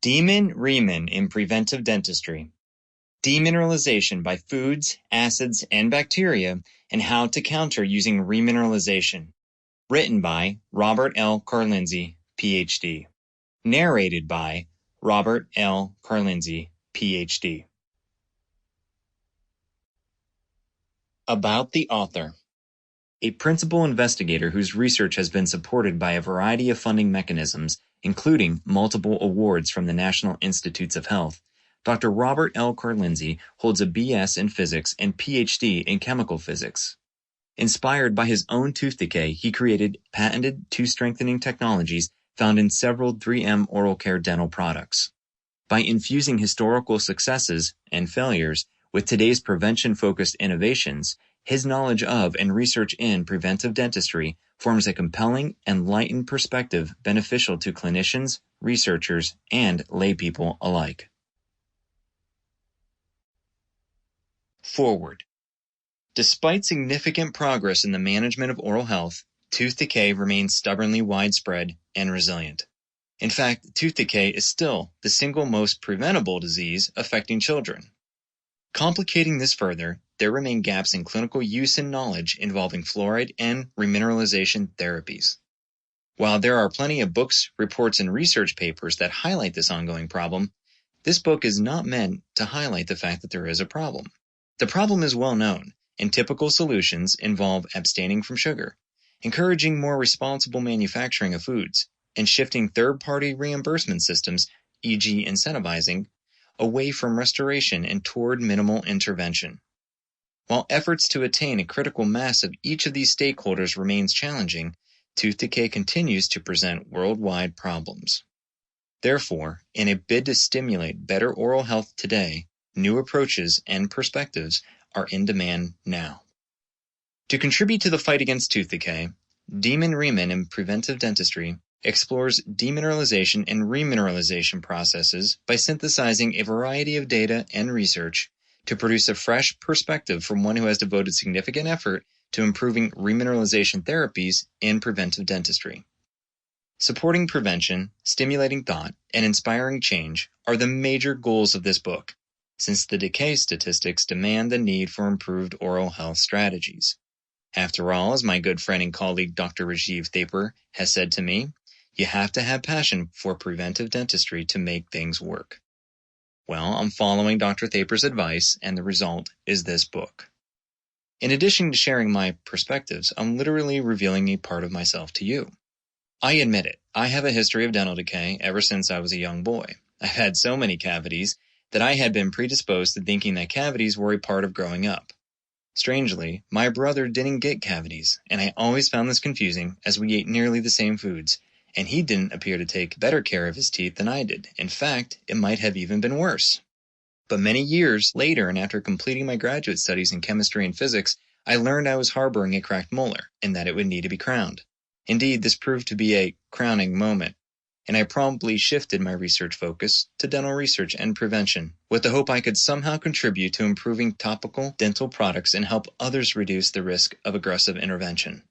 Demin Remin in Preventive Dentistry. Demineralization by foods, acids, and bacteria, and how to counter using remineralization. Written by Robert L. Karlinsey, Ph.D. Narrated by Robert L. Karlinsey, Ph.D. About the author. A principal investigator whose research has been supported by a variety of funding mechanisms, including multiple awards from the National Institutes of Health, Dr. Robert L. Karlinsey holds a B.S. in physics and Ph.D. in chemical physics. Inspired by his own tooth decay, he created patented tooth-strengthening technologies found in several 3M oral care dental products. By infusing historical successes and failures with today's prevention-focused innovations, his knowledge of and research in preventive dentistry forms a compelling, enlightened perspective beneficial to clinicians, researchers, and laypeople alike. Forward. Despite significant progress in the management of oral health, tooth decay remains stubbornly widespread and resilient. In fact, tooth decay is still the single most preventable disease affecting children. Complicating this further, there remain gaps in clinical use and knowledge involving fluoride and remineralization therapies. While there are plenty of books, reports, and research papers that highlight this ongoing problem, this book is not meant to highlight the fact that there is a problem. The problem is well known, and typical solutions involve abstaining from sugar, encouraging more responsible manufacturing of foods, and shifting third-party reimbursement systems, e.g. incentivizing, away from restoration and toward minimal intervention. While efforts to attain a critical mass of each of these stakeholders remains challenging, tooth decay continues to present worldwide problems. Therefore, in a bid to stimulate better oral health today, new approaches and perspectives are in demand now. To contribute to the fight against tooth decay, Demin Remin in Preventive Dentistry explores demineralization and remineralization processes by synthesizing a variety of data and research to produce a fresh perspective from one who has devoted significant effort to improving remineralization therapies in preventive dentistry. Supporting prevention, stimulating thought, and inspiring change are the major goals of this book, since the decay statistics demand the need for improved oral health strategies. After all, as my good friend and colleague Dr. Rajiv Thaper has said to me, you have to have passion for preventive dentistry to make things work. Well, I'm following Dr. Thaper's advice, and the result is this book. In addition to sharing my perspectives, I'm literally revealing a part of myself to you. I admit it, I have a history of dental decay ever since I was a young boy. I've had so many cavities that I had been predisposed to thinking that cavities were a part of growing up. Strangely, my brother didn't get cavities, and I always found this confusing as we ate nearly the same foods, and he didn't appear to take better care of his teeth than I did. In fact, it might have even been worse. But many years later, and after completing my graduate studies in chemistry and physics, I learned I was harboring a cracked molar, and that it would need to be crowned. Indeed, this proved to be a crowning moment, and I promptly shifted my research focus to dental research and prevention, with the hope I could somehow contribute to improving topical dental products and help others reduce the risk of aggressive intervention.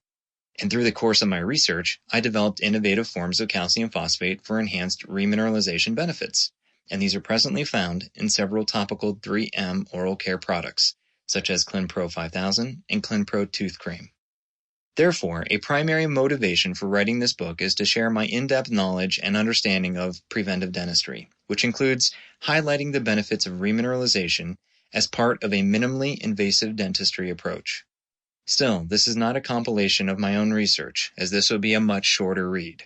And through the course of my research, I developed innovative forms of calcium phosphate for enhanced remineralization benefits, and these are presently found in several topical 3M oral care products, such as ClinPro 5000 and ClinPro Tooth Cream. Therefore, a primary motivation for writing this book is to share my in-depth knowledge and understanding of preventive dentistry, which includes highlighting the benefits of remineralization as part of a minimally invasive dentistry approach. Still, this is not a compilation of my own research, as this would be a much shorter read.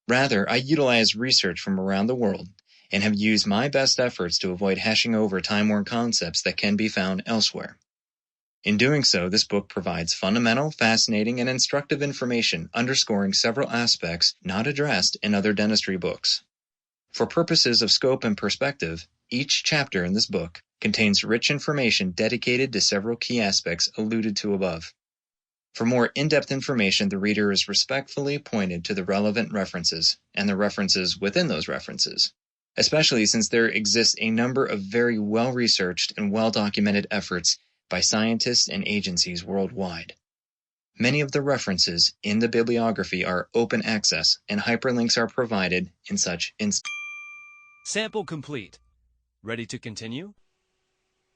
Rather, I utilize research from around the world and have used my best efforts to avoid hashing over time-worn concepts that can be found elsewhere. In doing so, this book provides fundamental, fascinating, and instructive information underscoring several aspects not addressed in other dentistry books. For purposes of scope and perspective, each chapter in this book contains rich information dedicated to several key aspects alluded to above. For more in-depth information, the reader is respectfully pointed to the relevant references and the references within those references, especially since there exists a number of very well-researched and well-documented efforts by scientists and agencies worldwide. Many of the references in the bibliography are open access, and hyperlinks are provided in such instances. Sample complete. Ready to continue?